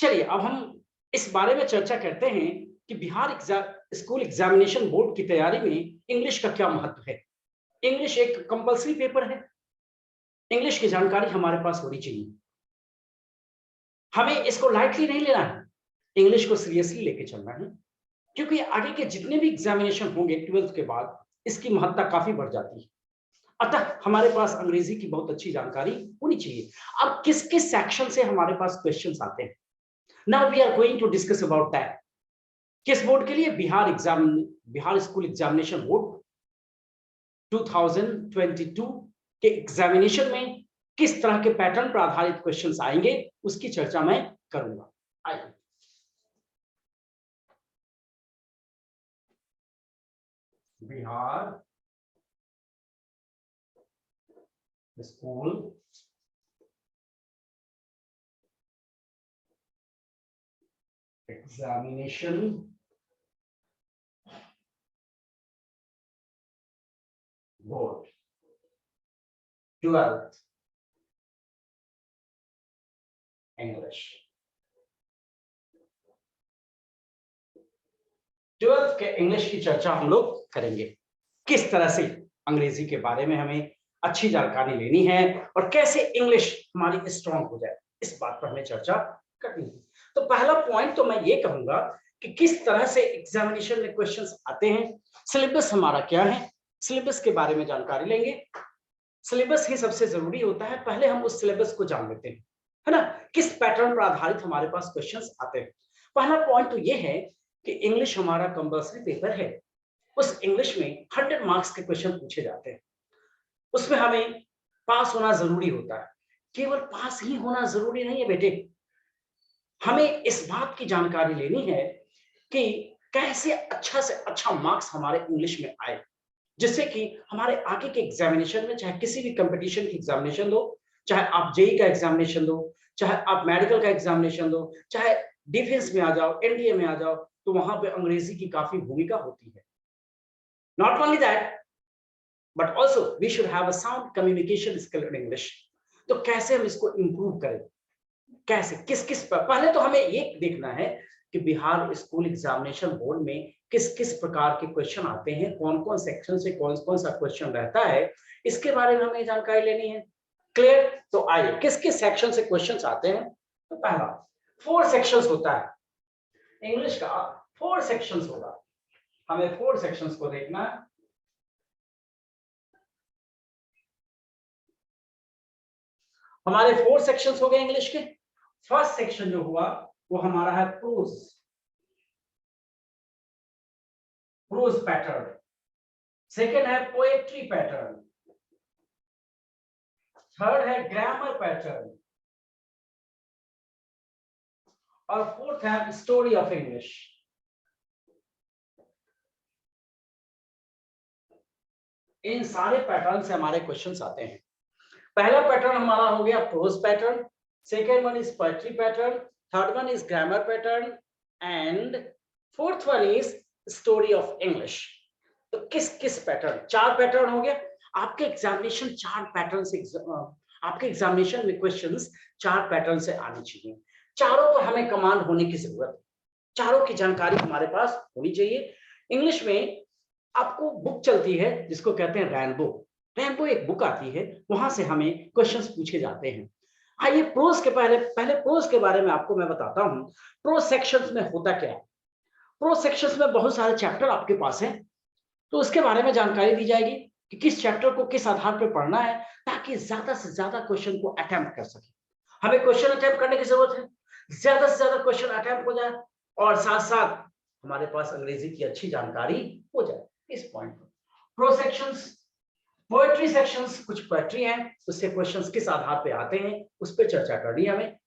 चलिए अब हम इस बारे में चर्चा करते हैं कि बिहार स्कूल एग्जामिनेशन बोर्ड की तैयारी में इंग्लिश का क्या महत्व है। इंग्लिश एक कंपल्सरी पेपर है। इंग्लिश की जानकारी हमारे पास होनी चाहिए। हमें इसको लाइटली नहीं लेना है, इंग्लिश को सीरियसली लेके चलना है, क्योंकि आगे के जितने भी एग्जामिनेशन होंगे 12th के बाद इसकी महत्ता काफी बढ़ जाती है। अतः हमारे पास अंग्रेजी की बहुत अच्छी जानकारी होनी चाहिए। अब किस किस सेक्शन से हमारे पास क्वेश्चंस आते हैं, now we are going to discuss about that. किस बोर्ड के लिए? बिहार स्कूल एग्जामिनेशन बोर्ड 2022 के एग्जामिनेशन में किस तरह के पैटर्न पर आधारित क्वेश्चंस आएंगे उसकी चर्चा मैं करूंगा। आइए Bihar school examination board 12th English. 12th के इंग्लिश की चर्चा हम लोग करेंगे। किस तरह से अंग्रेजी के बारे में हमें अच्छी जानकारी लेनी है और कैसे इंग्लिश हमारी स्ट्रांग हो जाए, इस बात पर हमें चर्चा करनी है। तो पहला पॉइंट तो मैं ये कहूंगा कि किस तरह से एग्जामिनेशन में क्वेश्चंस आते हैं, सिलेबस हमारा क्या है, सिलेबस के बारे में जानकारी लेंगे। सिलेबस ही सबसे जरूरी होता है, पहले हम उस सिलेबस को जान लेते हैं, है ना, किस पैटर्न पर आधारित हमारे पास क्वेश्चंस आते हैं। पहला पॉइंट तो ये है कि इंग्लिश हमारा कंपल्सरी पेपर है। उस इंग्लिश में 100 मार्क्स के क्वेश्चन पूछे जाते हैं। उसमें हमें पास होना जरूरी होता है। केवल पास ही होना जरूरी नहीं है बेटे, हमें इस बात की जानकारी लेनी है कि कैसे अच्छा से अच्छा मार्क्स हमारे इंग्लिश में आए, जिससे कि हमारे आगे के एग्जामिनेशन में, चाहे किसी भी कंपटीशन की एग्जामिनेशन दो, चाहे आप जेई का एग्जामिनेशन दो, चाहे आप मेडिकल का एग्जामिनेशन दो, चाहे डिफेंस में आ जाओ, एनडीए में आ जाओ, तो वहां पे अंग्रेजी की काफी भूमिका होती है। Not only that but also we should have a sound communication skill in English. तो कैसे हम इसको इंप्रूव करें, कैसे, किस किस पर, पहले तो हमें ये देखना है कि बिहार स्कूल एग्जामिनेशन बोर्ड में किस किस प्रकार के क्वेश्चन आते हैं, कौन कौन सेक्शन से कौन कौन सा क्वेश्चन रहता है, इसके बारे में हमें जानकारी लेनी है। क्लियर? तो आइए किस किस सेक्शन से क्वेश्चंस आते हैं। तो पहला 4 सेक्शंस होता है इंग्लिश का, 4 सेक्शंस होगा, हमें 4 सेक्शंस को देखना है। हमारे 4 सेक्शंस हो गए इंग्लिश के। फर्स्ट सेक्शन जो हुआ वो हमारा है प्रोज पैटर्न। सेकेंड है पोएट्री पैटर्न। थर्ड है ग्रामर पैटर्न और फोर्थ है स्टोरी ऑफ इंग्लिश। इन सारे पैटर्न से हमारे क्वेश्चंस आते हैं। पहला पैटर्न हमारा हो गया prose pattern, second one is poetry pattern, third one is grammar pattern and fourth one is story of English. तो किस किस पैटर्न, 4 पैटर्न हो गया। आपके एग्जामिनेशन 4 पैटर्न से, आपके एग्जामिनेशन में क्वेश्चंस 4 पैटर्न से आने चाहिए। चारों पर हमें कमांड होने की जरूरत है, चारों की जानकारी हमारे पास होनी चाहिए। इंग्लिश में आपको बुक चलती है जिसको कहते हैं रैनबो। रैनबो एक बुक आती है, वहां से हमें क्वेश्चंस पूछे जाते हैं। आइए प्रोज के पहले प्रोज के बारे में आपको मैं बताता हूं। प्रोज सेक्शंस में होता क्या है। प्रोज सेक्शंस में बहुत सारे चैप्टर आपके पास हैं, तो उसके बारे में जानकारी दी जाएगी कि किस चैप्टर को किस आधार पर पढ़ना है, ताकि ज्यादा से ज्यादा क्वेश्चन को अटेम्प्ट कर सके। हमें क्वेश्चन अटेम्प्ट करने की जरूरत है, ज्यादा से ज्यादा क्वेश्चन अटेम्प्ट हो जाए और साथ साथ हमारे पास अंग्रेजी की अच्छी जानकारी हो जाए। इस पॉइंट पर प्रो सेक्शंस, पोएट्री सेक्शंस, कुछ पोएट्री है, उससे क्वेश्चंस किस आधार पे आते हैं उस पर चर्चा करनी है हमें।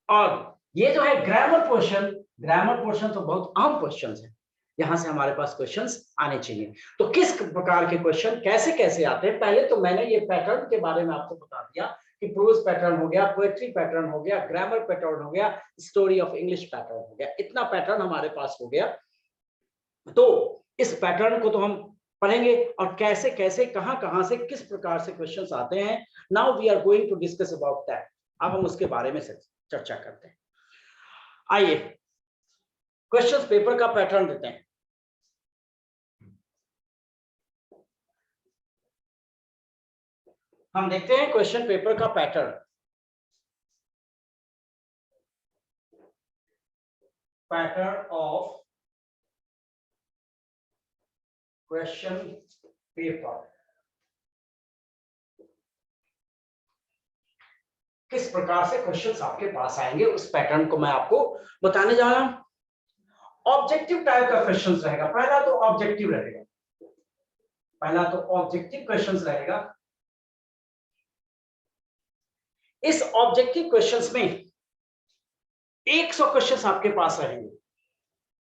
और ये जो है ग्रामर पोर्शन तो बहुत अहम क्वेश्चंस है, यहां से हमारे पास क्वेश्चंस आने चाहिए। तो किस प्रकार के क्वेश्चन कैसे कैसे आते हैं, पहले तो मैंने ये पैटर्न के बारे में आपको बता दिया कि प्रोज पैटर्न हो गया, पोएट्री पैटर्न हो गया, ग्रामर पैटर्न हो गया, स्टोरी ऑफ इंग्लिश पैटर्न हो गया। इतना पैटर्न हमारे पास हो गया। तो इस पैटर्न को तो हम पढ़ेंगे और कैसे कैसे कहां कहां से किस प्रकार से क्वेश्चंस आते हैं। Now we are going to discuss about that. अब हम उसके बारे में चर्चा करते हैं। आइए क्वेश्चन पेपर का पैटर्न देते हैं। हम देखते हैं क्वेश्चन पेपर का pattern. Pattern of question paper, किस प्रकार से क्वेश्चंस आपके पास आएंगे उस पैटर्न को मैं आपको बताने जा रहा हूं। ऑब्जेक्टिव टाइप का क्वेश्चंस रहेगा। पहला तो ऑब्जेक्टिव रहेगा, पहला तो ऑब्जेक्टिव क्वेश्चंस रहेगा। इस ऑब्जेक्टिव क्वेश्चंस में 100 क्वेश्चंस आपके पास रहेंगे।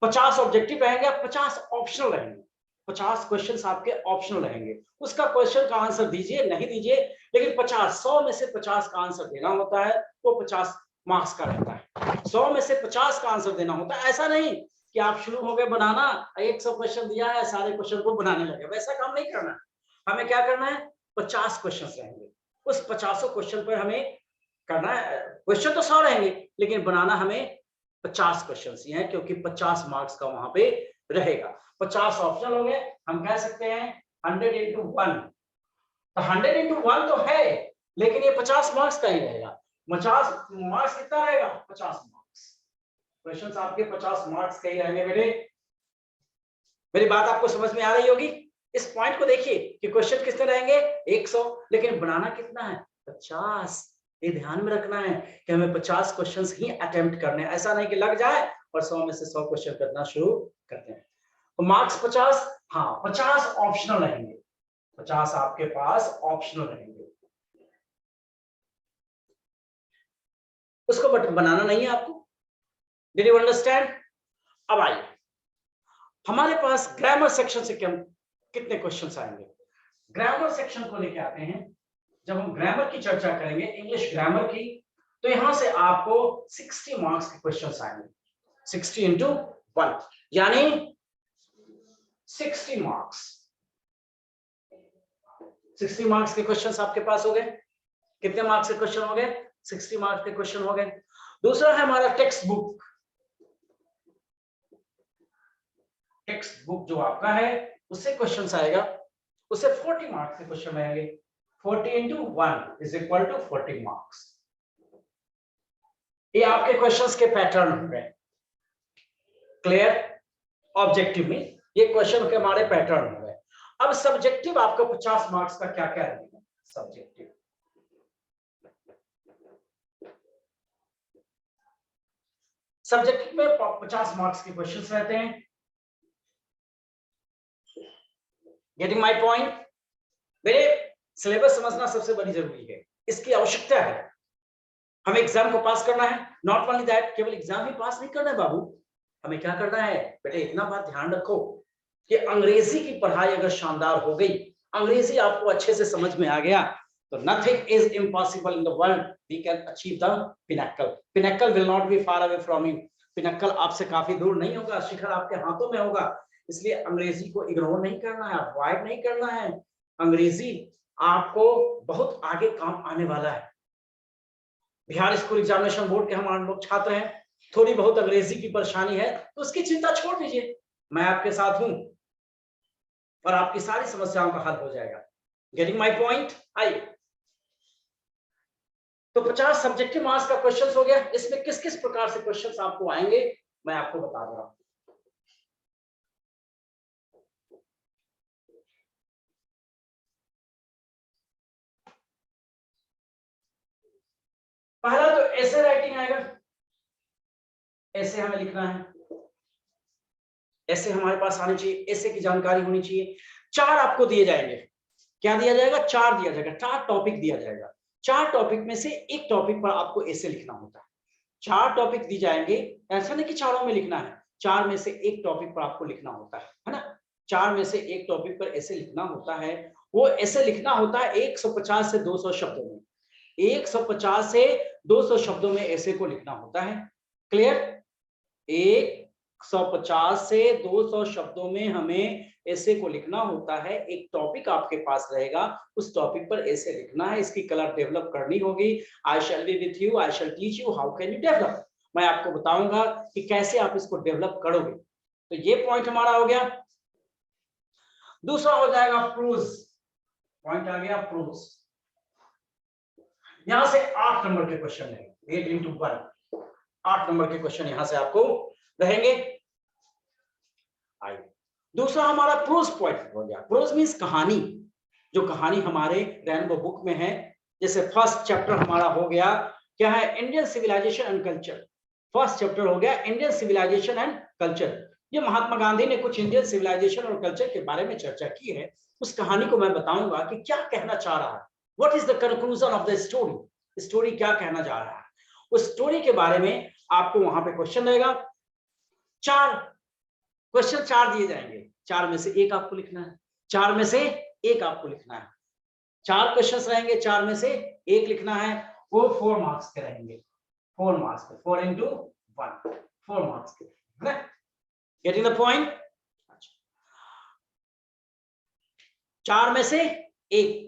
50 ऑब्जेक्टिव रहेंगे, 50 ऑप्शनल रहेंगे। 50 क्वेश्चंस आपके ऑप्शनल रहेंगे। उसका क्वेश्चन का आंसर दीजिए नहीं दीजिए, लेकिन 100 में से 50 का आंसर देना होता है, वो 50 मार्क्स का रहता है। 100 में से 50 का आंसर देना होता है। ऐसा नहीं कि आप शुरू हो गए बनाना, 100 क्वेश्चन दिया है, सारे क्वेश्चन को बनाने लगे, वैसा काम नहीं करना। हमें क्या करना है, 50 क्वेश्चन रहेंगे, उस 50 क्वेश्चन पर हमें करना है। क्वेश्चन तो 100 रहेंगे, लेकिन बनाना हमें 50 क्वेश्चन ही है, क्योंकि 50 मार्क्स का वहां पे रहेगा। 50 ऑप्शन हो गए, हम कह सकते हैं 100 into 1। तो 100 into 1 तो है, लेकिन ये 50 मार्क्स का ही रहेगा। 50 मार्क्स कितना रहेगा, 50 मार्क्स। क्वेश्चन आपके 50 मार्क्स के ही रहेंगे बेटे। मेरी बात आपको समझ में आ रही होगी। इस पॉइंट को देखिए कि क्वेश्चन कितने रहेंगे, 100, लेकिन बनाना कितना है, 50। ये ध्यान में रखना है कि हमें 50 क्वेश्चंस ही अटेम्प्ट करने हैं। ऐसा नहीं कि लग जाए और 100 में से 100 क्वेश्चन करना शुरू करते हैं। तो मार्क्स 50, हाँ 50 ऑप्शनल रहेंगे। 50 आपके पास ऑप्शनल रहेंगे, उसको बट बनाना नहीं है आपको। Did you understand? अब आइए हमारे पास ग्रामर सेक्शन से कितने क्वेश्चंस आएंगे। ग्रामर सेक्शन को लेके आते हैं। जब हम ग्रामर की चर्चा करेंगे, इंग्लिश ग्रामर की, तो यहां से आपको 60 मार्क्स के क्वेश्चंस आएंगे। 60 into 1 यानी 60 मार्क्स। 60 मार्क्स के क्वेश्चंस आपके पास हो गए। कितने मार्क्स के क्वेश्चन हो गए, 60 मार्क्स के क्वेश्चन हो गए। दूसरा है हमारा टेक्स्ट बुक। टेक्स्ट बुक जो आपका है उससे क्वेश्चंस आएगा, उससे 40 मार्क्स के क्वेश्चन आएंगे। 40 into 1 is equal to 40 marks. ये आपके क्वेश्चंस के पैटर्न हो गए। क्लियर? ऑब्जेक्टिव में ये क्वेश्चन के हमारे पैटर्न हो गए। अब सब्जेक्टिव आपको 50 मार्क्स का क्या क्या रहेगा। सब्जेक्टिव सब्जेक्टिव में 50 मार्क्स के क्वेश्चंस रहते हैं। Getting my point? मेरे सिलेबस समझना सबसे बड़ी जरूरी है, इसकी आवश्यकता है। हमें एग्जाम को पास करना है। नॉट ओनली दैट, केवल एग्जाम ही पास नहीं करना है बाबू, हमें क्या करना है बेटे, इतना बात ध्यान रखो कि अंग्रेजी की पढ़ाई अगर शानदार हो गई, अंग्रेजी आपको अच्छे से समझ में आ गया, तो nothing is impossible in the world. We can achieve the pinnacle. Pinnacle will not be far away from you. Pinnacle आपसे काफी दूर नहीं होगा, शिखर आपके हाथों में होगा। इसलिए अंग्रेजी को इग्नोर नहीं करना है, अवॉइड नहीं करना है। अंग्रेजी आपको बहुत आगे काम आने वाला है। बिहार स्कूल एग्जामिनेशन बोर्ड के हम लोग छात्र हैं, थोड़ी बहुत अंग्रेजी की परेशानी है तो उसकी चिंता छोड़ दीजिए, मैं आपके साथ हूं और आपकी सारी समस्याओं का हल हो जाएगा। Getting my point? आइए, तो 50 सब्जेक्टिव मार्क्स का क्वेश्चन हो गया। इसमें किस किस प्रकार से क्वेश्चंस आपको आएंगे मैं आपको बता दे रहा हूं। पहला तो ऐसे राइटिंग आएगा, ऐसे हमें लिखना है, ऐसे हमारे पास आनी चाहिए, ऐसे की जानकारी होनी चाहिए। 4 आपको दिए जाएंगे। क्या दिया जाएगा? 4 दिया जाएगा, 4 टॉपिक दिया जाएगा। 4 टॉपिक में से एक टॉपिक पर आपको ऐसे लिखना होता है। 4 टॉपिक दी जाएंगे, ऐसा नहीं कि चारों में लिखना है, 4 में से एक टॉपिक पर आपको लिखना होता है ना। 4 में से एक टॉपिक पर ऐसे लिखना होता है। वो ऐसे लिखना होता है 150 से 200 शब्दों में। 150 से 200 शब्दों में ऐसे को लिखना होता है। क्लियर? 150 से 200 शब्दों में हमें ऐसे को लिखना होता है। एक टॉपिक आपके पास रहेगा, उस टॉपिक पर ऐसे लिखना है। इसकी कलर डेवलप करनी होगी। I shall be with you, I shall teach you how can you develop. मैं आपको बताऊंगा कि कैसे आप इसको डेवलप करोगे। तो ये पॉइंट हमारा हो गया। दूसरा हो जाएगा प्रोज, पॉइंट आ गया प्रोज। यहां से 8 नंबर के क्वेश्चन है, 8 into 1, 8 नंबर के क्वेश्चन यहां से आपको रहेंगे। आइए, दूसरा हमारा प्रोज पॉइंट हो गया। प्रोज मींस कहानी, जो कहानी हमारे रेनबो बुक में है। जैसे फर्स्ट चैप्टर हमारा हो गया क्या है, Indian civilisation and culture. First chapter हो गया इंडियन सिविलाइजेशन एंड कल्चर। ये महात्मा गांधी ने कुछ इंडियन सिविलाइजेशन और कल्चर के बारे में चर्चा की है। उस कहानी को मैं बताऊंगा कि क्या कहना चाह रहा है, what is the conclusion of the story, story क्या कहना जा रहा है। उस स्टोरी के बारे में आपको वहां पे क्वेश्चन रहेगा। 4 क्वेश्चन 4 दिए जाएंगे, 4 में से एक आपको लिखना है, 4 में से एक आपको लिखना है। 4 क्वेश्चंस रहेंगे, 4 में से एक लिखना है। वो 4 मार्क्स के रहेंगे, 4 मार्क्स के, 4 into 1, 4 मार्क्स के, है ना? Getting the point. 4 में से एक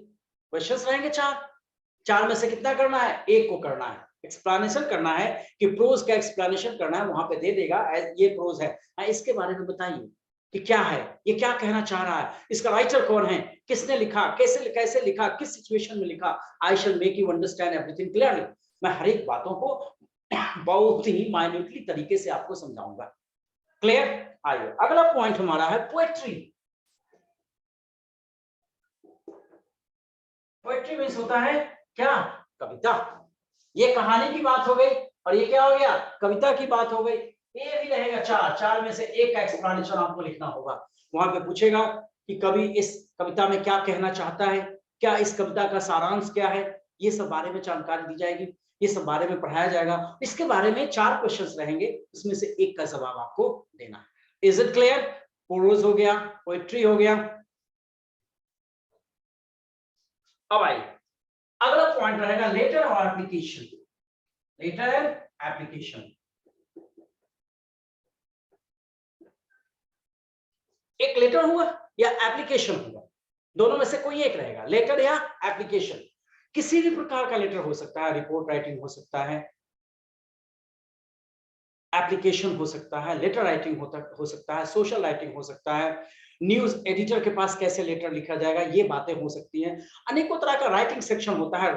क्वेश्चंस रहेंगे, 4 में से कितना करना है, एक को करना है। एक्सप्लेनेशन करना है कि प्रोज का एक्सप्लेनेशन करना है, वहां पे दे देगा ये प्रोज है, इसके बारे में बताइए कि क्या है, ये क्या कहना चाह रहा है, इसका राइटर कौन है, किसने लिखा, कैसे कैसे लिखा, किस सिचुएशन में लिखा। I shall make you understand everything clearly. मैं हर एक बातों को बहुत ही माइन्यूटली तरीके से आपको समझाऊंगा। क्लियर? आइए, अगला पॉइंट हमारा है पोएट्री। पोएट्री मींस होता है क्या, कविता। ये कहानी की बात हो गई और ये क्या हो गया, कविता की बात हो गई। ये भी रहेगा 4 में से एक का एक्सप्लेनेशन आपको लिखना होगा। वहां पे पूछेगा कि कवि इस कविता में क्या कहना चाहता है, क्या इस कविता का सारांश क्या है, ये सब बारे में जानकारी दी जाएगी, ये सब बारे में पढ़ाया जाएगा। इसके बारे में 4 क्वेश्चंस रहेंगे, उसमें से एक का जवाब आपको देना है। Is it clear? प्रोज हो गया, पोएट्री हो गया। अब आइए, अगला पॉइंट रहेगा लेटर और एप्लीकेशन। Letter and application. एक लेटर हुआ या एप्लीकेशन हुआ, दोनों में से कोई एक रहेगा, लेटर या एप्लीकेशन। किसी भी प्रकार का लेटर हो सकता है, रिपोर्ट राइटिंग हो सकता है, एप्लीकेशन हो सकता है, लेटर राइटिंग हो सकता है, सोशल राइटिंग हो सकता है, न्यूज एडिटर के पास कैसे लेटर लिखा जाएगा, ये बातें हो सकती हैं। अनेकों तरह का राइटिंग सेक्शन होता है,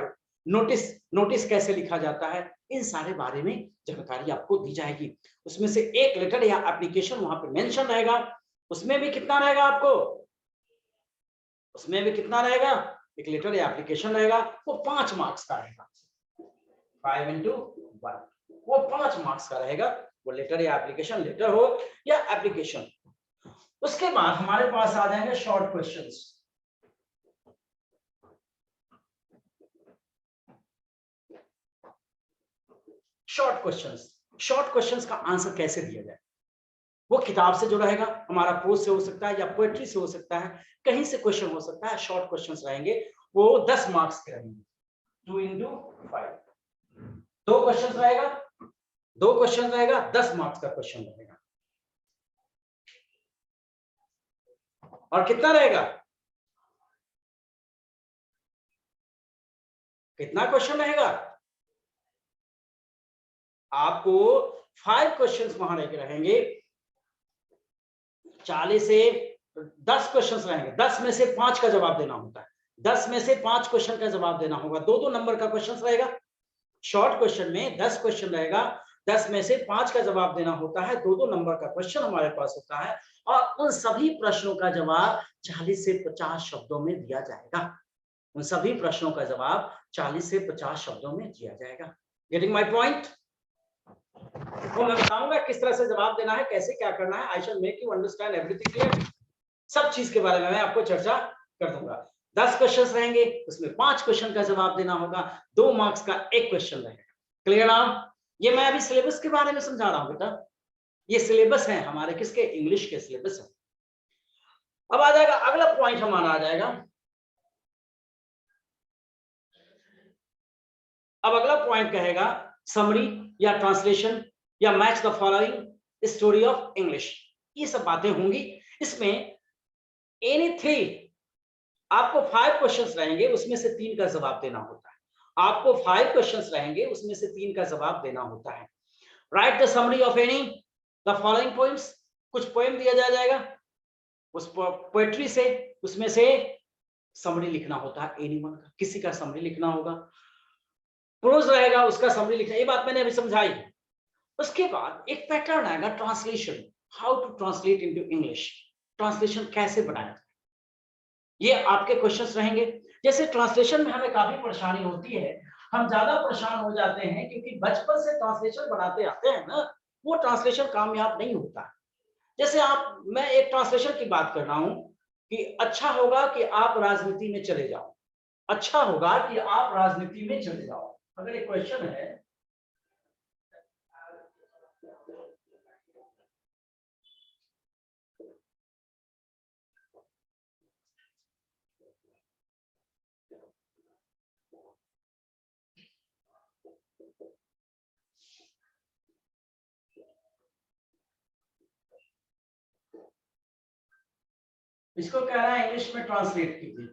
नोटिस कैसे लिखा जाता है, इन सारे बारे में जानकारी आपको दी जाएगी। उसमें से एक लेटर या एप्लीकेशन वहां पे मेंशन रहेगा। उसमें भी कितना रहेगा आपको, उसमें भी कितना रहेगा, एक लेटर या एप्लीकेशन रहेगा, वो 5 मार्क्स का रहेगा। 5 into 1, वो 5 मार्क्स का रहेगा, वो लेटर या एप्लीकेशन, लेटर हो या एप्लीकेशन। उसके बाद हमारे पास आ जाएंगे शॉर्ट क्वेश्चंस। शॉर्ट क्वेश्चंस का आंसर कैसे दिया जाए, वो किताब से जो रहेगा, हमारा प्रोज से हो सकता है या पोएट्री से हो सकता है, कहीं से क्वेश्चन हो सकता है। शॉर्ट क्वेश्चंस रहेंगे, वो 10 मार्क्स के रहेंगे। 2 into 5, 2 क्वेश्चन रहेगा, 2 क्वेश्चन रहेगा, 10 मार्क्स का क्वेश्चन रहेगा। और कितना रहेगा, कितना क्वेश्चन रहेगा, आपको 5 क्वेश्चंस वहां रहेंगे। 40 से 10 क्वेश्चंस रहेंगे, 10 में से 5 का जवाब देना होता है, 10 में से 5 क्वेश्चन का जवाब देना होगा। 2-2 नंबर का क्वेश्चन रहेगा। शॉर्ट क्वेश्चन में 10 क्वेश्चन रहेगा, 10 में से 5 का जवाब देना होता है। 2-2 नंबर का क्वेश्चन हमारे पास होता है और उन सभी प्रश्नों का जवाब 40 से 50 शब्दों में दिया जाएगा। उन सभी प्रश्नों का जवाब 40 से 50 शब्दों में दिया जाएगा। Getting my point? तो मैं बताऊंगा किस तरह से जवाब देना है, कैसे क्या करना है। I shall make you understand everything clear. सब चीज के बारे में मैं आपको चर्चा कर दूंगा। 10 क्वेश्चन रहेंगे, उसमें 5 क्वेश्चन का जवाब देना होगा, 2 मार्क्स का एक क्वेश्चन रहेगा। Clear now? ये मैं अभी सिलेबस के बारे में समझा रहा हूं बेटा, ये सिलेबस है हमारे, किसके, इंग्लिश के सिलेबस है। अब आ जाएगा अगला पॉइंट हमारा, आ जाएगा अब अगला पॉइंट कहेगा समरी या ट्रांसलेशन या match the following story of English. ये सब बातें होंगी इसमें। एनी 3, आपको 5 क्वेश्चंस रहेंगे, उसमें से 3 का जवाब देना होता है। आपको 5 क्वेश्चंस रहेंगे, उसमें से 3 का जवाब देना होता है। Right the summary of any the following poems, कुछ पोएम दिया जाएगा उस पोएट्री से, उसमें से समरी लिखना होता है एनीवन का, किसी का समरी लिखना होगा, प्रोज रहेगा उसका समरी लिखना, ये बात मैंने अभी समझाई। उसके बाद एक पैटर्न आएगा translation, how to translate into English, translation कैसे बनाया, ये आपके क्वेश्चंस रहेंगे। जैसे ट्रांसलेशन में हमें काफी परेशानी होती है, हम ज्यादा परेशान हो जाते हैं क्योंकि बचपन से ट्रांसलेशन बनाते आते हैं ना, वो ट्रांसलेशन कामयाब नहीं होता। जैसे मैं एक ट्रांसलेशन की बात कर रहा हूं कि अच्छा होगा कि आप राजनीति में चले जाओ, अच्छा होगा कि आप राजनीति में चले जाओ, अगर एक क्वेश्चन है इसको कह रहा है इंग्लिश में ट्रांसलेट कीजिए,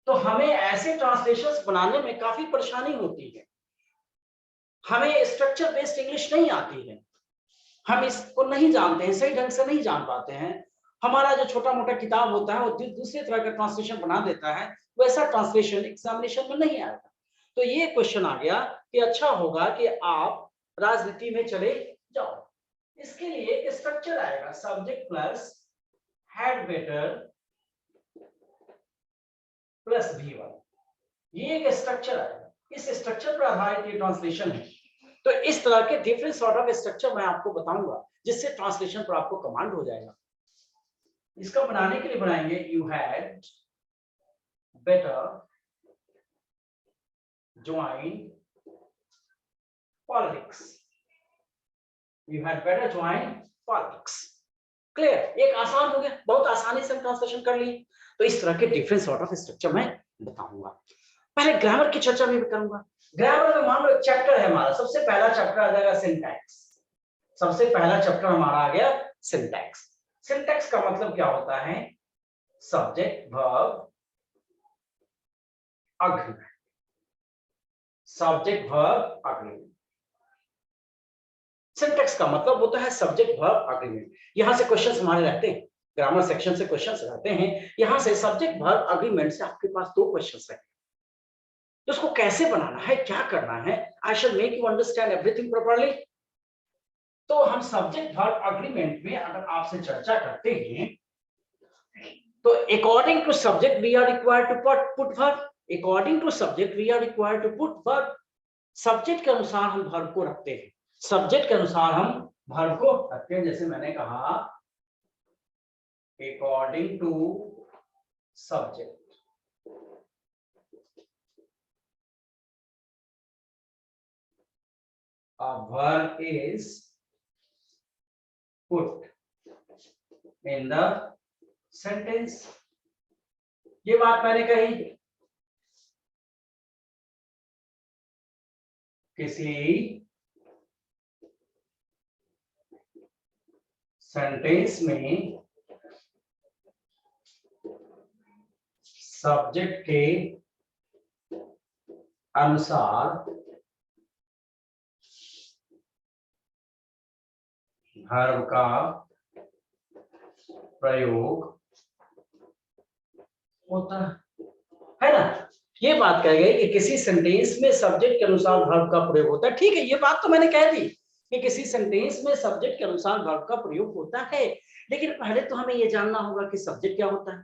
तो हमें ऐसे ट्रांसलेशंस बनाने में काफी परेशानी होती है, हमें स्ट्रक्चर बेस्ड इंग्लिश नहीं आती है, हम इसको नहीं जानते हैं, सही ढंग से नहीं जान पाते हैं। हमारा जो छोटा मोटा किताब होता है वो दूसरे तरह का ट्रांसलेशन बना देता है, वैसा ट्रांसलेशन एग्जामिनेशन में नहीं आएगा। तो ये क्वेश्चन आ गया कि अच्छा होगा कि आप राजनीति में चले जाओ, इसके लिए एक स्ट्रक्चर आएगा, subject plus had better plus V1, ये एक स्ट्रक्चर आएगा, इस स्ट्रक्चर पर आधारित ये ट्रांसलेशन है। तो इस तरह के डिफरेंट सॉर्ट ऑफ स्ट्रक्चर मैं आपको बताऊंगा, जिससे ट्रांसलेशन पर आपको कमांड हो जाएगा। इसका बनाने के लिए बनाएंगे you had better join politics, you had better join politics. Clear, एक आसान हो गया, बहुत आसानी से हम ट्रांसलेशन कर लिए। तो इस तरह के डिफरेंट सॉर्ट ऑफ स्ट्रक्चर मैं बताऊंगा। पहले ग्रामर की चर्चा भी करूंगा। ग्रामर में मान लो एक चैप्टर है हमारा, सबसे पहला चैप्टर आ जाएगा सिंटैक्स, सबसे पहला चैप्टर हमारा आ गया सिंटैक्स। सिंटैक्स का मतलब क्या होता है, subject verb agreement, subject verb agreement. Syntax का मतलब होता है सब्जेक्ट वर्ब अग्रीमेंट। यहां से क्वेश्चंस हमारे रहते हैं, ग्रामर सेक्शन से क्वेश्चंस रहते हैं, यहां से सब्जेक्ट वर्ब अग्रीमेंट से आपके पास 2 क्वेश्चंस रहते हैं। तो उसको कैसे बनाना है, क्या करना है, I shall make you understand everything properly. तो हम सब्जेक्ट वर्ब अग्रीमेंट में अगर आपसे चर्चा करते हैं, तो according to subject we are required to put verb, according to subject we are required to put verb. Subject के अनुसार हम वर्ब को रखते हैं, सब्जेक्ट के अनुसार हम वर्ब को रखते हैं। जैसे मैंने कहा according to subject, a verb is put in the sentence। ये बात मैंने कही, किसी सेंटेंस में सब्जेक्ट के अनुसार वर्ब का प्रयोग होता है ना। ये बात कह गई कि किसी सेंटेंस में सब्जेक्ट के अनुसार वर्ब का प्रयोग होता है। ठीक है, ये बात तो मैंने कह दी कि किसी सेंटेंस में सब्जेक्ट के अनुसार वर्ब का प्रयोग होता है, लेकिन पहले तो हमें ये जानना होगा कि सब्जेक्ट क्या होता है,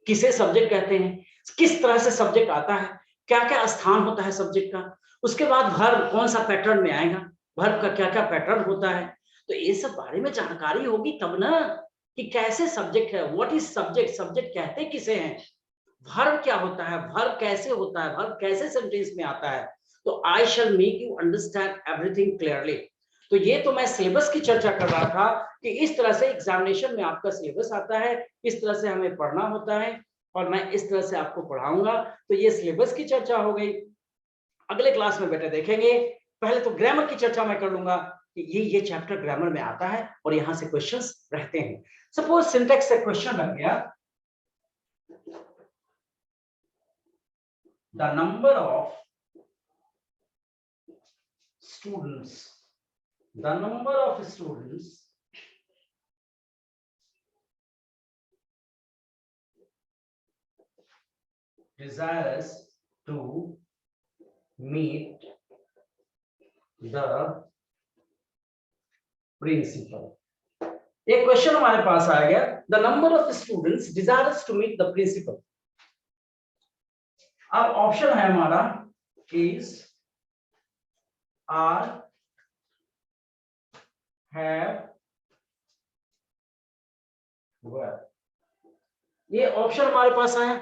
किसे सब्जेक्ट कहते हैं, किस तरह से सब्जेक्ट आता है, क्या क्या स्थान होता है सब्जेक्ट का, उसके बाद वर्ब कौन सा पैटर्न में आएगा, वर्ब का क्या क्या पैटर्न होता है। तो ये सब बारे में जानकारी होगी तब ना कि कैसे सब्जेक्ट है, व्हाट इज सब्जेक्ट, सब्जेक्ट कहते किसे हैं, वर्ब क्या होता है, वर्ब कैसे होता है, वर्ब कैसे सेंटेंस में आता है। तो I shall make you understand everything clearly. तो ये तो मैं सिलेबस की चर्चा कर रहा था कि इस तरह से एग्जामिनेशन में आपका सिलेबस आता है, इस तरह से हमें पढ़ना होता है और मैं इस तरह से आपको पढ़ाऊंगा। तो ये सिलेबस की चर्चा हो गई। अगले क्लास में बेटा देखेंगे, पहले तो ग्रामर की चर्चा मैं कर लूंगा कि ये चैप्टर ग्रामर में आता है और यहां से क्वेश्चंस रहते हैं। सपोज सिंटैक्स से क्वेश्चन लग गया, the number of students desirous to meet the principal. एक क्वेश्चन हमारे पास आ गया, the number of students desires to meet the principal. अब ऑप्शन है हमारा इज, आर, हैव, वर। ये ऑप्शन हमारे पास आया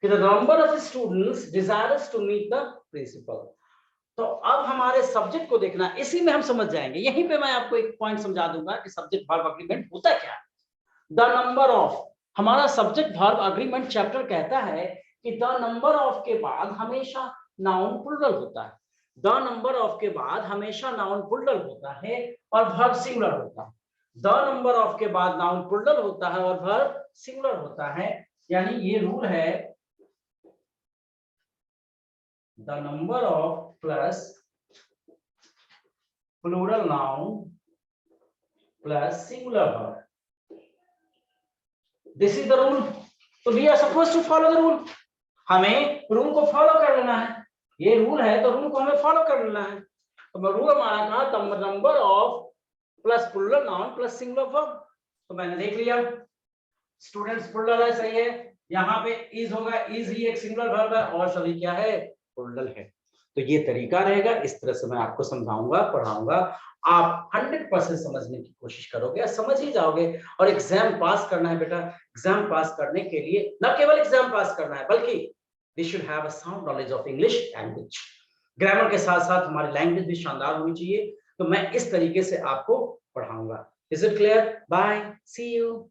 कि the number of students desires to meet the principal. तो अब हमारे सब्जेक्ट को देखना, इसी में हम समझ जाएंगे। यहीं पे मैं आपको एक पॉइंट समझा दूंगा कि सब्जेक्ट वर्ब अग्रीमेंट होता क्या है। द नंबर ऑफ, हमारा सब्जेक्ट वर्ब अग्रीमेंट चैप्टर कहता है कि द नंबर ऑफ के बाद हमेशा नाउन प्लूरल होता है। द नंबर ऑफ के बाद हमेशा नाउन प्लूरल होता है और वर्ब सिंगुलर होता है। द नंबर ऑफ के बाद नाउन प्लूरल होता है और वर्ब सिंगुलर होता है। यानी ये रूल है, the number of plus plural noun plus singular verb. This is the rule. So we are supposed to follow the rule. हमें रूल को फॉलो कर लेना है। ये रूल है तो रूल को हमें फॉलो कर लेना है। तो रूल हमारा कहा the number of plus plural noun plus singular verb. तो मैंने देख लिया स्टूडेंट्स प्लूरल है, सही है। यहाँ पे इज होगा, इज ही एक सिंगुलर वर्ब है और सभी क्या है, प्लूरल है। तो ये तरीका रहेगा, इस तरह से मैं आपको समझाऊंगा, पढ़ाऊंगा। आप 100% समझने की कोशिश करोगे, समझ ही जाओगे। और एग्जाम पास करना है बेटा। एग्जाम पास करने के लिए न केवल एग्जाम पास करना है, बल्कि we should have a sound knowledge of English language. Grammar के साथ साथ हमारी लैंग्वेज भी शानदार होनी चाहिए। तो मैं इस तरीके से आपको पढ़ाऊंगा। Is it clear? Bye, see you.